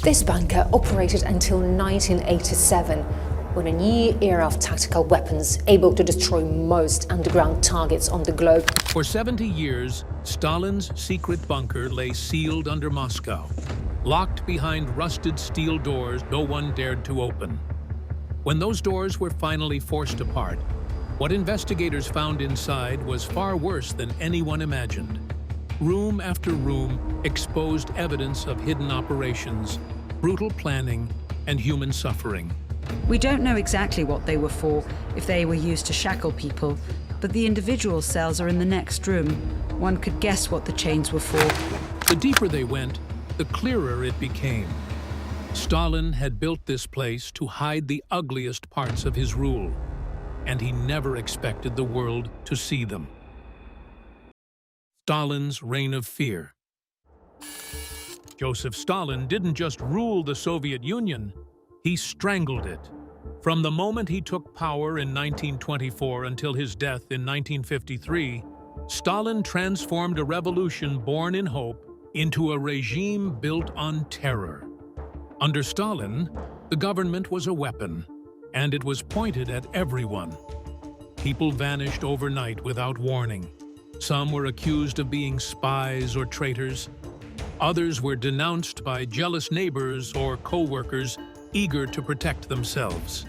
This bunker operated until 1987, when a new era of tactical weapons able to destroy most underground targets on the globe. For 70 years, Stalin's secret bunker lay sealed under Moscow, locked behind rusted steel doors no one dared to open. When those doors were finally forced apart, what investigators found inside was far worse than anyone imagined. Room after room exposed evidence of hidden operations, brutal planning, and human suffering. We don't know exactly what they were for, if they were used to shackle people, but the individual cells are in the next room. One could guess what the chains were for. The deeper they went, the clearer it became. Stalin had built this place to hide the ugliest parts of his rule, and he never expected the world to see them. Stalin's reign of fear. Joseph Stalin didn't just rule the Soviet Union, he strangled it. From the moment he took power in 1924 until his death in 1953, Stalin transformed a revolution born in hope into a regime built on terror. Under Stalin, the government was a weapon, and it was pointed at everyone. People vanished overnight without warning. Some were accused of being spies or traitors. Others were denounced by jealous neighbors or co-workers eager to protect themselves.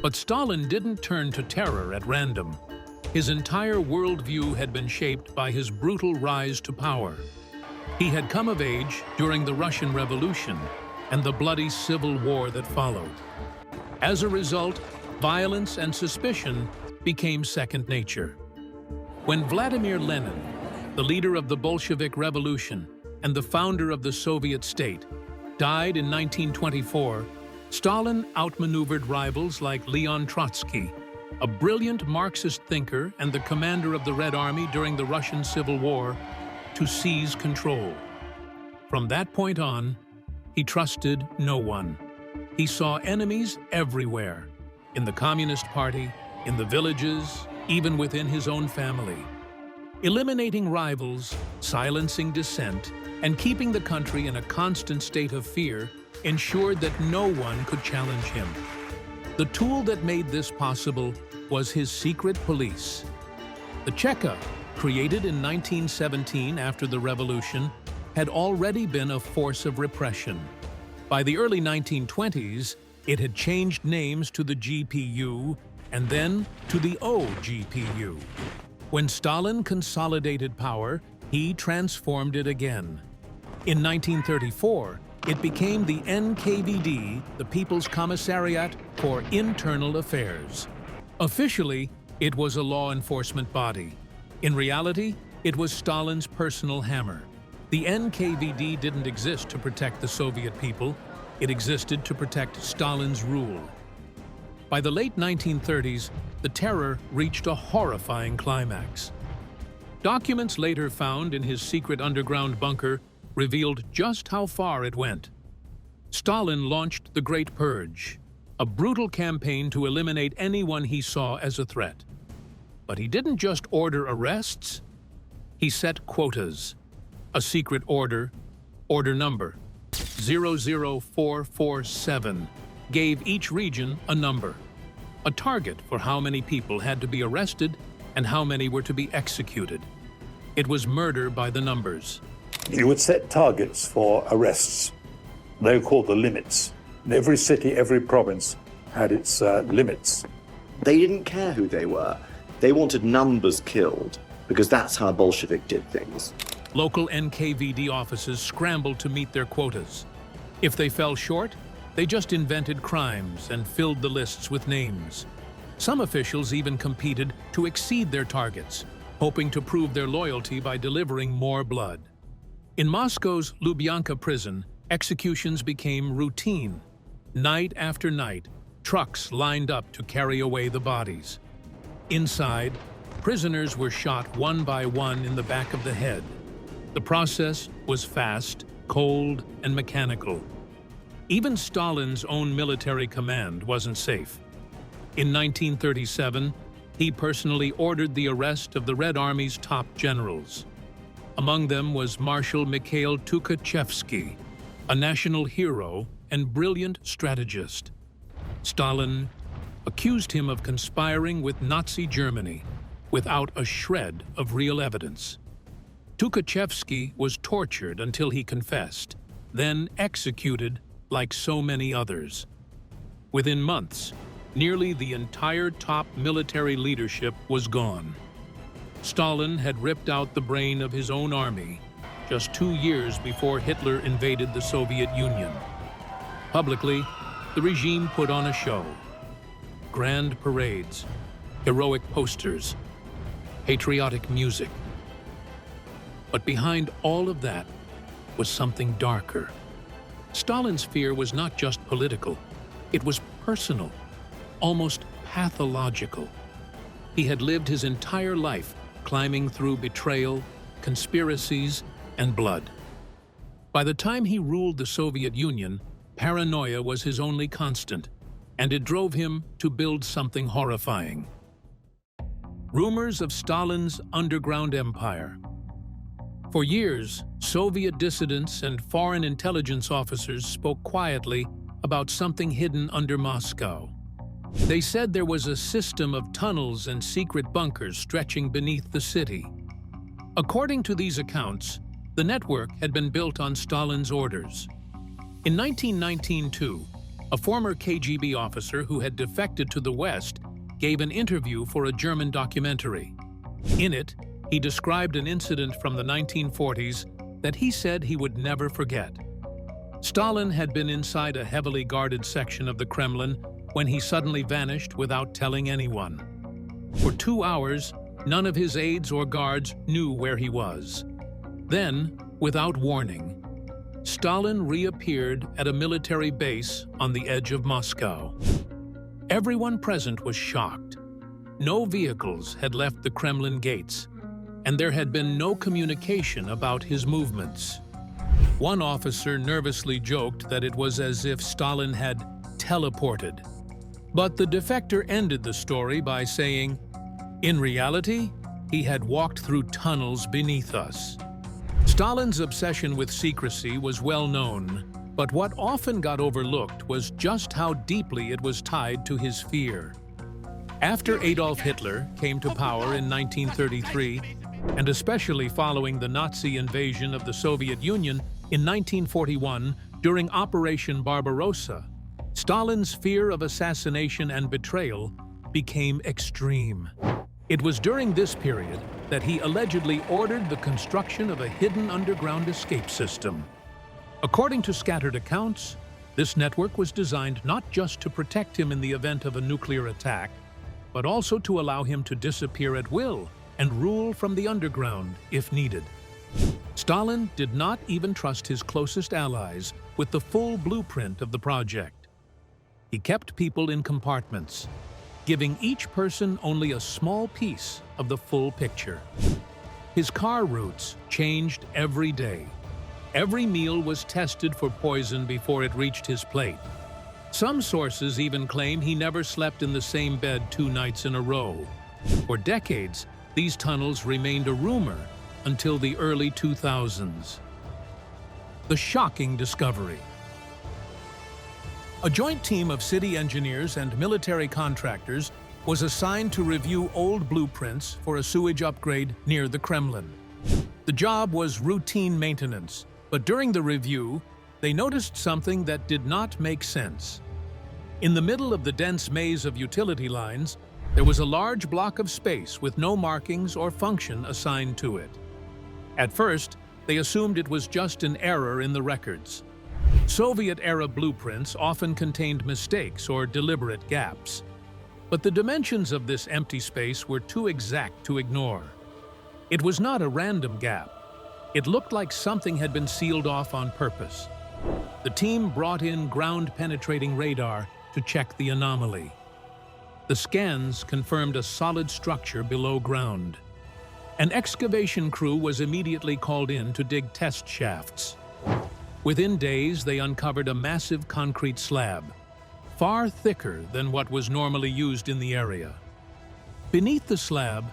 But Stalin didn't turn to terror at random. His entire worldview had been shaped by his brutal rise to power. He had come of age during the Russian Revolution and the bloody civil war that followed. As a result, violence and suspicion became second nature. When Vladimir Lenin, the leader of the Bolshevik Revolution and the founder of the Soviet state, died in 1924, Stalin outmaneuvered rivals like Leon Trotsky, a brilliant Marxist thinker and the commander of the Red Army during the Russian Civil War, to seize control. From that point on, he trusted no one. He saw enemies everywhere, in the Communist Party, in the villages, even within his own family. Eliminating rivals, silencing dissent, and keeping the country in a constant state of fear ensured that no one could challenge him. The tool that made this possible was his secret police. The Cheka, created in 1917 after the revolution, had already been a force of repression. By the early 1920s, it had changed names to the GPU and then to the OGPU. When Stalin consolidated power, he transformed it again. In 1934, it became the NKVD, the People's Commissariat for Internal Affairs. Officially, it was a law enforcement body. In reality, it was Stalin's personal hammer. The NKVD didn't exist to protect the Soviet people. It existed to protect Stalin's rule. By the late 1930s, the terror reached a horrifying climax. Documents later found in his secret underground bunker revealed just how far it went. Stalin launched the Great Purge, a brutal campaign to eliminate anyone he saw as a threat. But he didn't just order arrests, he set quotas. A secret order number 00447, gave each region a number, a target for how many people had to be arrested and how many were to be executed. It was murder by the numbers. You would set targets for arrests. They were called the limits. And every city, every province had its limits. They didn't care who they were. They wanted numbers killed, because that's how Bolshevik did things. Local NKVD offices scrambled to meet their quotas. If they fell short, they just invented crimes and filled the lists with names. Some officials even competed to exceed their targets, hoping to prove their loyalty by delivering more blood. In Moscow's Lubyanka prison, executions became routine. Night after night, trucks lined up to carry away the bodies. Inside, prisoners were shot one by one in the back of the head. The process was fast, cold, and mechanical. Even Stalin's own military command wasn't safe. In 1937, he personally ordered the arrest of the Red Army's top generals. Among them was Marshal Mikhail Tukhachevsky, a national hero and brilliant strategist. Stalin accused him of conspiring with Nazi Germany without a shred of real evidence. Tukhachevsky was tortured until he confessed, then executed like so many others. Within months, nearly the entire top military leadership was gone. Stalin had ripped out the brain of his own army just 2 years before Hitler invaded the Soviet Union. Publicly, the regime put on a show. Grand parades, heroic posters, patriotic music. But behind all of that was something darker. Stalin's fear was not just political, it was personal, almost pathological. He had lived his entire life climbing through betrayal, conspiracies, and blood. By the time he ruled the Soviet Union, paranoia was his only constant, and it drove him to build something horrifying. Rumors of Stalin's underground empire. For years, Soviet dissidents and foreign intelligence officers spoke quietly about something hidden under Moscow. They said there was a system of tunnels and secret bunkers stretching beneath the city. According to these accounts, the network had been built on Stalin's orders. In 1919, too, a former KGB officer who had defected to the West gave an interview for a German documentary. In it, he described an incident from the 1940s that he said he would never forget. Stalin had been inside a heavily guarded section of the Kremlin when he suddenly vanished without telling anyone. For 2 hours, none of his aides or guards knew where he was. Then, without warning, Stalin reappeared at a military base on the edge of Moscow. Everyone present was shocked. No vehicles had left the Kremlin gates, and there had been no communication about his movements. One officer nervously joked that it was as if Stalin had teleported. But the defector ended the story by saying, "In reality, he had walked through tunnels beneath us." Stalin's obsession with secrecy was well known, but what often got overlooked was just how deeply it was tied to his fear. After Adolf Hitler came to power in 1933, and especially following the Nazi invasion of the Soviet Union in 1941 during Operation Barbarossa, Stalin's fear of assassination and betrayal became extreme. It was during this period that he allegedly ordered the construction of a hidden underground escape system. According to scattered accounts, this network was designed not just to protect him in the event of a nuclear attack, but also to allow him to disappear at will and rule from the underground if needed. Stalin did not even trust his closest allies with the full blueprint of the project. He kept people in compartments, giving each person only a small piece of the full picture. His car routes changed every day. Every meal was tested for poison before it reached his plate. Some sources even claim he never slept in the same bed 2 nights in a row. For decades, these tunnels remained a rumor until the early 2000s. The shocking discovery. A joint team of city engineers and military contractors was assigned to review old blueprints for a sewage upgrade near the Kremlin. The job was routine maintenance, but during the review, they noticed something that did not make sense. In the middle of the dense maze of utility lines, there was a large block of space with no markings or function assigned to it. At first, they assumed it was just an error in the records. Soviet-era blueprints often contained mistakes or deliberate gaps. But the dimensions of this empty space were too exact to ignore. It was not a random gap. It looked like something had been sealed off on purpose. The team brought in ground-penetrating radar to check the anomaly. The scans confirmed a solid structure below ground. An excavation crew was immediately called in to dig test shafts. Within days, they uncovered a massive concrete slab, far thicker than what was normally used in the area. Beneath the slab,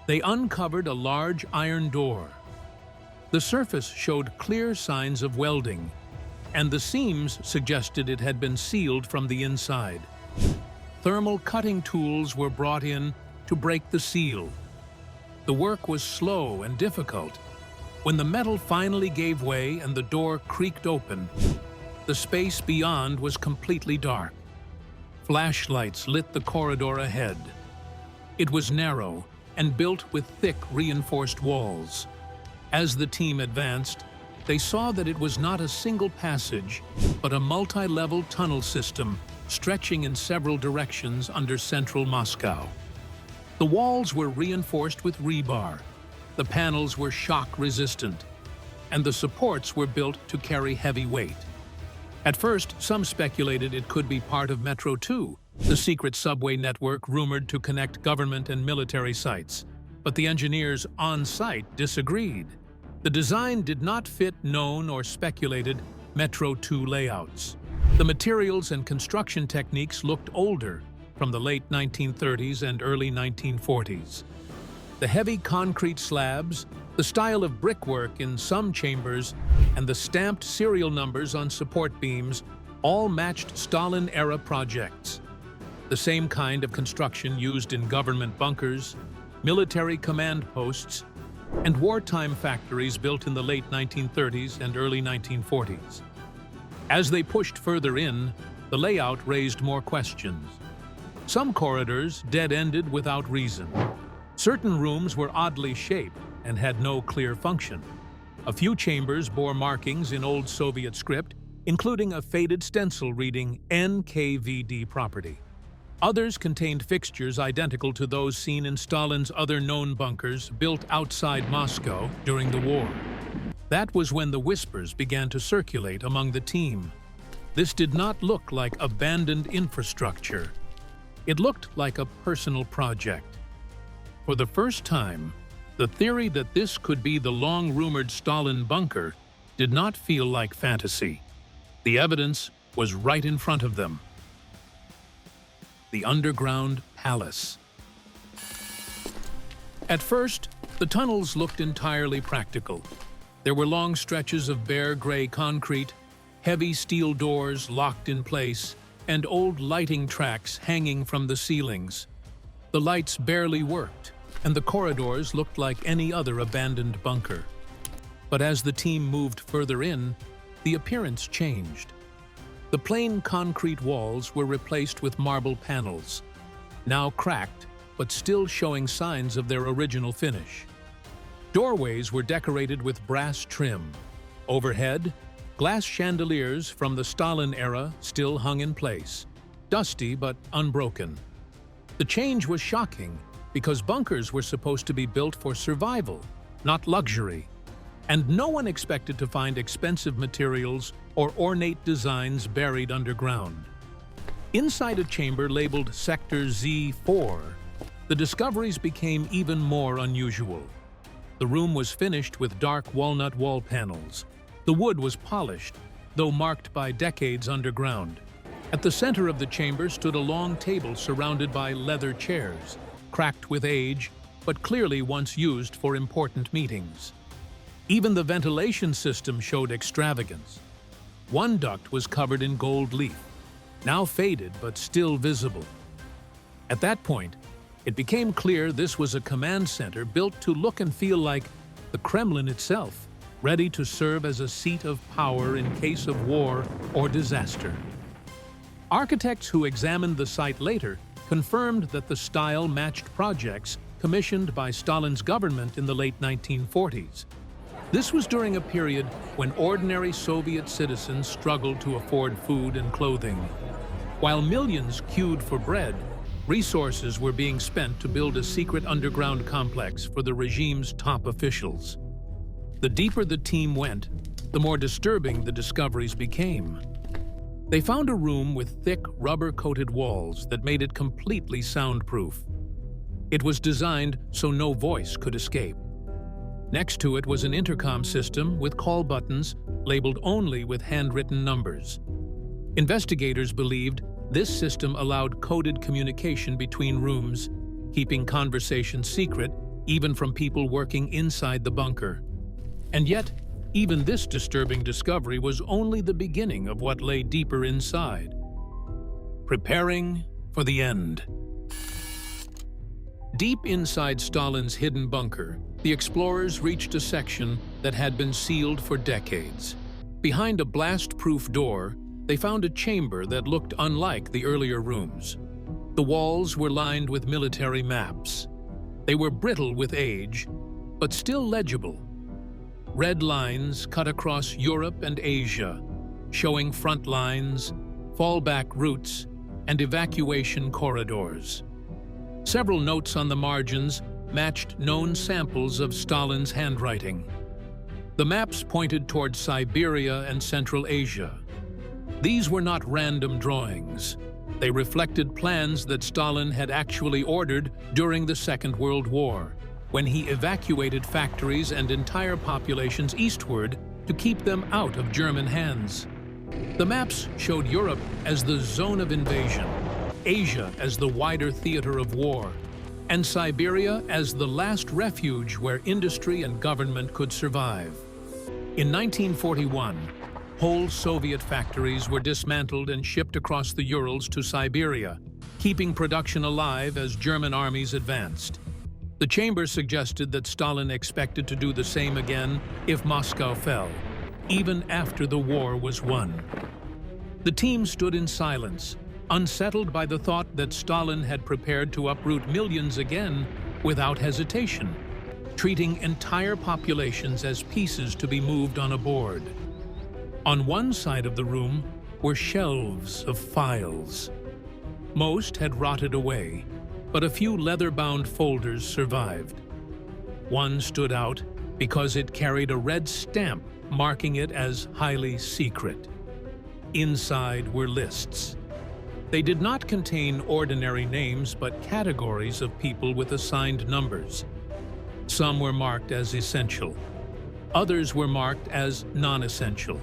they uncovered a large iron door. The surface showed clear signs of welding, and the seams suggested it had been sealed from the inside. Thermal cutting tools were brought in to break the seal. The work was slow and difficult. When the metal finally gave way and the door creaked open, the space beyond was completely dark. Flashlights lit the corridor ahead. It was narrow and built with thick, reinforced walls. As the team advanced, they saw that it was not a single passage, but a multi-level tunnel system stretching in several directions under central Moscow. The walls were reinforced with rebar, the panels were shock-resistant, and the supports were built to carry heavy weight. At first, some speculated it could be part of Metro 2, the secret subway network rumored to connect government and military sites, but the engineers on-site disagreed. The design did not fit known or speculated Metro 2 layouts. The materials and construction techniques looked older, from the late 1930s and early 1940s. The heavy concrete slabs, the style of brickwork in some chambers, and the stamped serial numbers on support beams all matched Stalin-era projects. The same kind of construction used in government bunkers, military command posts, and wartime factories built in the late 1930s and early 1940s. As they pushed further in, the layout raised more questions. Some corridors dead-ended without reason. Certain rooms were oddly shaped and had no clear function. A few chambers bore markings in old Soviet script, including a faded stencil reading NKVD property. Others contained fixtures identical to those seen in Stalin's other known bunkers built outside Moscow during the war. That was when the whispers began to circulate among the team. This did not look like abandoned infrastructure. It looked like a personal project. For the first time, the theory that this could be the long-rumored Stalin bunker did not feel like fantasy. The evidence was right in front of them. The underground palace. At first, the tunnels looked entirely practical. There were long stretches of bare gray concrete, heavy steel doors locked in place, and old lighting tracks hanging from the ceilings. The lights barely worked, and the corridors looked like any other abandoned bunker. But as the team moved further in, the appearance changed. The plain concrete walls were replaced with marble panels, now cracked, but still showing signs of their original finish. Doorways were decorated with brass trim. Overhead, glass chandeliers from the Stalin era still hung in place, dusty but unbroken. The change was shocking because bunkers were supposed to be built for survival, not luxury, and no one expected to find expensive materials or ornate designs buried underground. Inside a chamber labeled Sector Z4, the discoveries became even more unusual. The room was finished with dark walnut wall panels. The wood was polished, though marked by decades underground. At the center of the chamber stood a long table surrounded by leather chairs, cracked with age, but clearly once used for important meetings. Even the ventilation system showed extravagance. One duct was covered in gold leaf, now faded but still visible. At that point, it became clear this was a command center built to look and feel like the Kremlin itself, ready to serve as a seat of power in case of war or disaster. Architects who examined the site later confirmed that the style matched projects commissioned by Stalin's government in the late 1940s. This was during a period when ordinary Soviet citizens struggled to afford food and clothing. While millions queued for bread, resources were being spent to build a secret underground complex for the regime's top officials. The deeper the team went, the more disturbing the discoveries became. They found a room with thick, rubber-coated walls that made it completely soundproof. It was designed so no voice could escape. Next to it was an intercom system with call buttons labeled only with handwritten numbers. Investigators believed this system allowed coded communication between rooms, keeping conversations secret even from people working inside the bunker. And yet, Even this disturbing discovery was only the beginning of what lay deeper inside. Preparing for the end. Deep inside Stalin's hidden bunker, the explorers reached a section that had been sealed for decades. Behind a blast-proof door, they found a chamber that looked unlike the earlier rooms. The walls were lined with military maps. They were brittle with age, but still legible. Red lines cut across Europe and Asia, showing front lines, fallback routes, and evacuation corridors. Several notes on the margins matched known samples of Stalin's handwriting. The maps pointed toward Siberia and Central Asia. These were not random drawings. They reflected plans that Stalin had actually ordered during the Second World War, when he evacuated factories and entire populations eastward to keep them out of German hands. The maps showed Europe as the zone of invasion, Asia as the wider theater of war, and Siberia as the last refuge where industry and government could survive. In 1941, whole Soviet factories were dismantled and shipped across the Urals to Siberia, keeping production alive as German armies advanced. The chamber suggested that Stalin expected to do the same again if Moscow fell, even after the war was won. The team stood in silence, unsettled by the thought that Stalin had prepared to uproot millions again without hesitation, treating entire populations as pieces to be moved on a board. On one side of the room were shelves of files. Most had rotted away, but a few leather-bound folders survived. One stood out because it carried a red stamp marking it as highly secret. Inside were lists. They did not contain ordinary names, but categories of people with assigned numbers. Some were marked as essential. Others were marked as non-essential.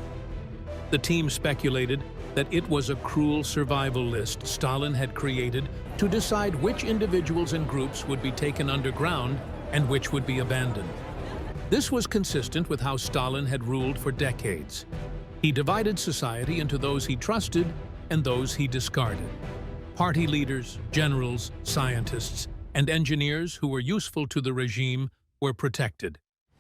The team speculated that it was a cruel survival list Stalin had created to decide which individuals and groups would be taken underground and which would be abandoned. This was consistent with how Stalin had ruled for decades. He divided society into those he trusted and those he discarded. Party leaders, generals, scientists, and engineers who were useful to the regime were protected.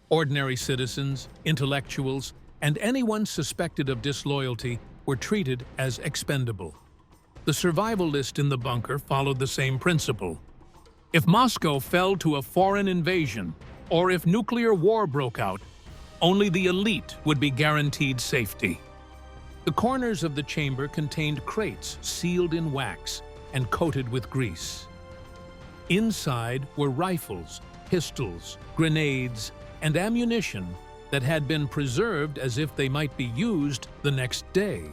Ordinary citizens, intellectuals, and anyone suspected of disloyalty were treated as expendable. The survival list in the bunker followed the same principle. If Moscow fell to a foreign invasion, or if nuclear war broke out, only the elite would be guaranteed safety. The corners of the chamber contained crates sealed in wax and coated with grease. Inside were rifles, pistols, grenades, and ammunition that had been preserved as if they might be used the next day.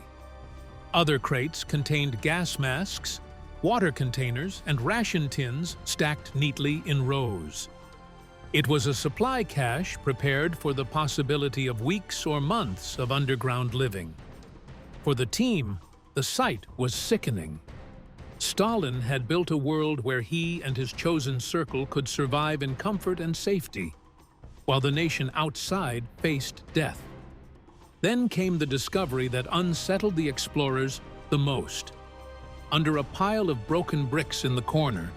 Other crates contained gas masks, water containers, and ration tins stacked neatly in rows. It was a supply cache prepared for the possibility of weeks or months of underground living. For the team, the sight was sickening. Stalin had built a world where he and his chosen circle could survive in comfort and safety, while the nation outside faced death. Then came the discovery that unsettled the explorers the most. Under a pile of broken bricks in the corner,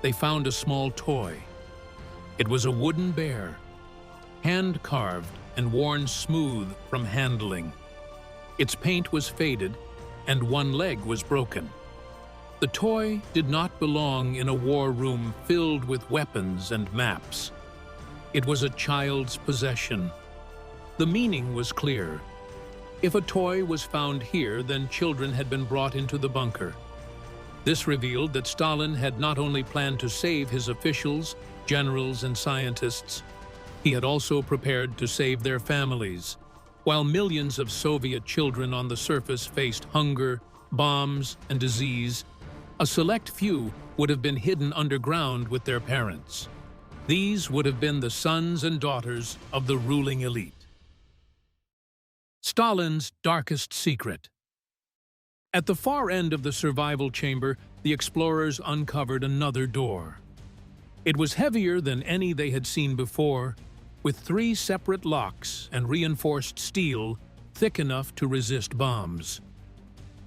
they found a small toy. It was a wooden bear, hand-carved and worn smooth from handling. Its paint was faded, and one leg was broken. The toy did not belong in a war room filled with weapons and maps. It was a child's possession. The meaning was clear. If a toy was found here, then children had been brought into the bunker. This revealed that Stalin had not only planned to save his officials, generals, and scientists, he had also prepared to save their families. While millions of Soviet children on the surface faced hunger, bombs, and disease, a select few would have been hidden underground with their parents. These would have been the sons and daughters of the ruling elite. Stalin's darkest secret. At the far end of the survival chamber, the explorers uncovered another door. It was heavier than any they had seen before, with 3 separate locks and reinforced steel thick enough to resist bombs.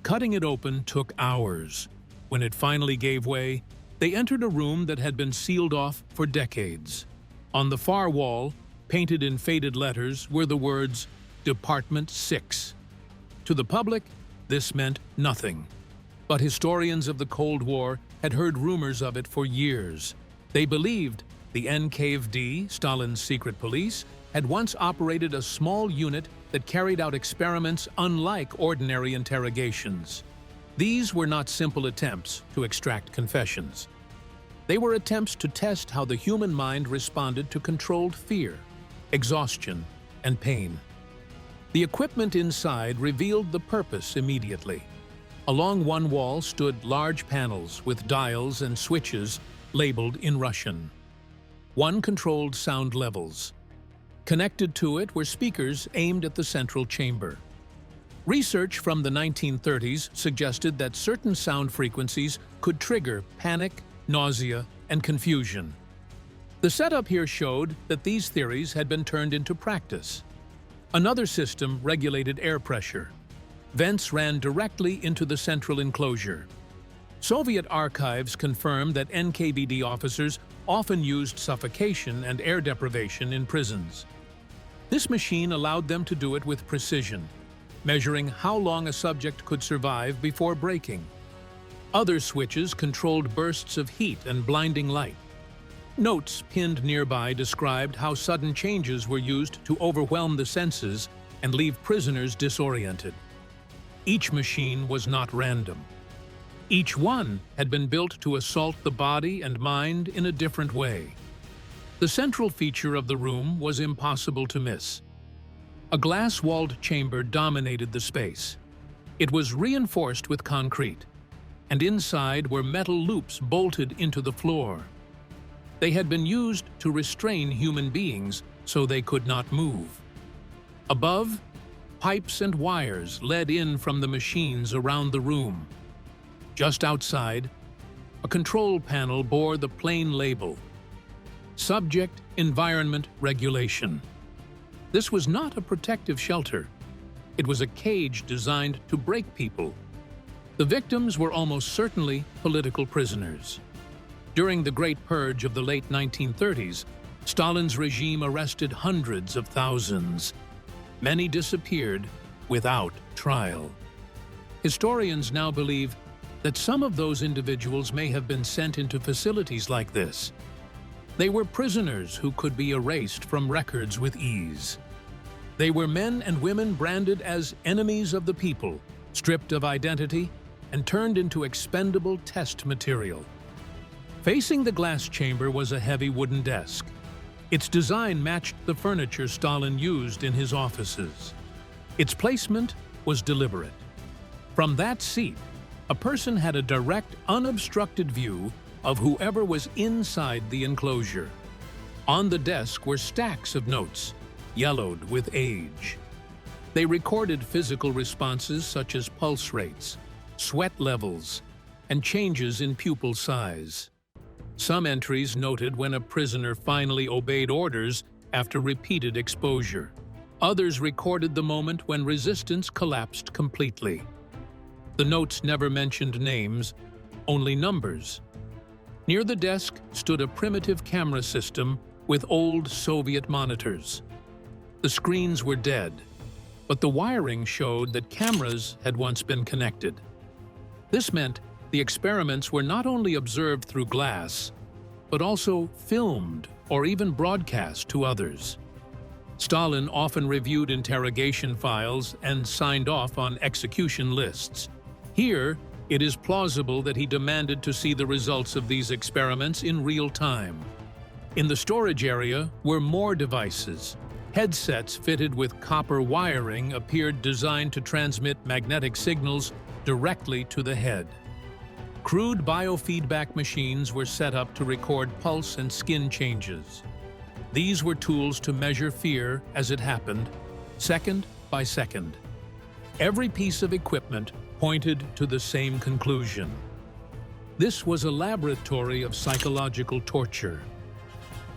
Cutting it open took hours. When it finally gave way, they entered a room that had been sealed off for decades. On the far wall, painted in faded letters, were the words, Department 6. To the public, this meant nothing. But historians of the Cold War had heard rumors of it for years. They believed the NKVD, Stalin's secret police, had once operated a small unit that carried out experiments unlike ordinary interrogations. These were not simple attempts to extract confessions. They were attempts to test how the human mind responded to controlled fear, exhaustion, and pain. The equipment inside revealed the purpose immediately. Along one wall stood large panels with dials and switches labeled in Russian. One controlled sound levels. Connected to it were speakers aimed at the central chamber. Research from the 1930s suggested that certain sound frequencies could trigger panic, nausea, and confusion. The setup here showed that these theories had been turned into practice. Another system regulated air pressure. Vents ran directly into the central enclosure. Soviet archives confirm that NKVD officers often used suffocation and air deprivation in prisons. This machine allowed them to do it with precision, measuring how long a subject could survive before breaking. Other switches controlled bursts of heat and blinding light. Notes pinned nearby described how sudden changes were used to overwhelm the senses and leave prisoners disoriented. Each machine was not random. Each one had been built to assault the body and mind in a different way. The central feature of the room was impossible to miss. A glass-walled chamber dominated the space. It was reinforced with concrete, and inside were metal loops bolted into the floor. They had been used to restrain human beings so they could not move. Above, pipes and wires led in from the machines around the room. Just outside, a control panel bore the plain label, Subject Environment Regulation. This was not a protective shelter. It was a cage designed to break people. The victims were almost certainly political prisoners. During the Great Purge of the late 1930s, Stalin's regime arrested hundreds of thousands. Many disappeared without trial. Historians now believe that some of those individuals may have been sent into facilities like this. They were prisoners who could be erased from records with ease. They were men and women branded as enemies of the people, stripped of identity, and turned into expendable test material. Facing the glass chamber was a heavy wooden desk. Its design matched the furniture Stalin used in his offices. Its placement was deliberate. From that seat, a person had a direct, unobstructed view of whoever was inside the enclosure. On the desk were stacks of notes, yellowed with age. They recorded physical responses such as pulse rates, sweat levels, and changes in pupil size. Some entries noted when a prisoner finally obeyed orders after repeated exposure. Others recorded the moment when resistance collapsed completely. The notes never mentioned names, only numbers. Near the desk stood a primitive camera system with old Soviet monitors. The screens were dead, but the wiring showed that cameras had once been connected. This meant the experiments were not only observed through glass, but also filmed or even broadcast to others. Stalin often reviewed interrogation files and signed off on execution lists. Here, it is plausible that he demanded to see the results of these experiments in real time. In the storage area were more devices. Headsets fitted with copper wiring appeared designed to transmit magnetic signals directly to the head. Crude biofeedback machines were set up to record pulse and skin changes. These were tools to measure fear as it happened, second by second. Every piece of equipment pointed to the same conclusion. This was a laboratory of psychological torture.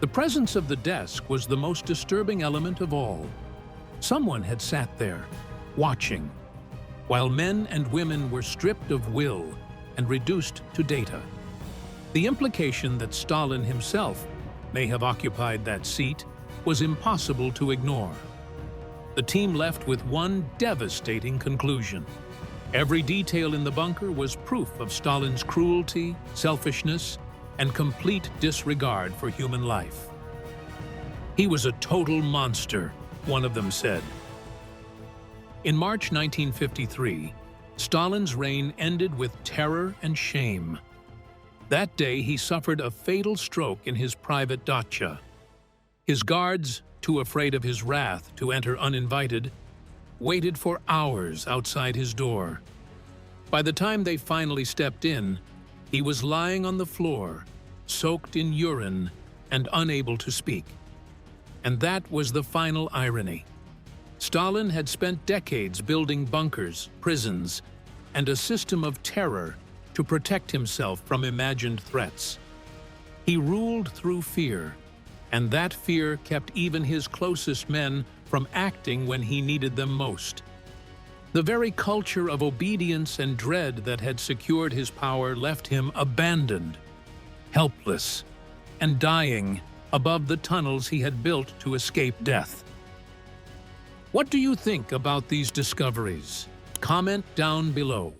The presence of the desk was the most disturbing element of all. Someone had sat there, watching, while men and women were stripped of will and reduced to data. The implication that Stalin himself may have occupied that seat was impossible to ignore. The team left with one devastating conclusion. Every detail in the bunker was proof of Stalin's cruelty, selfishness, and complete disregard for human life. He was a total monster, one of them said. In March 1953, Stalin's reign ended with terror and shame. That day, he suffered a fatal stroke in his private dacha. His guards, too afraid of his wrath to enter uninvited, waited for hours outside his door. By the time they finally stepped in, he was lying on the floor, soaked in urine and unable to speak. And that was the final irony. Stalin had spent decades building bunkers, prisons, and a system of terror to protect himself from imagined threats. He ruled through fear, and that fear kept even his closest men from acting when he needed them most. The very culture of obedience and dread that had secured his power left him abandoned, helpless, and dying above the tunnels he had built to escape death. What do you think about these discoveries? Comment down below.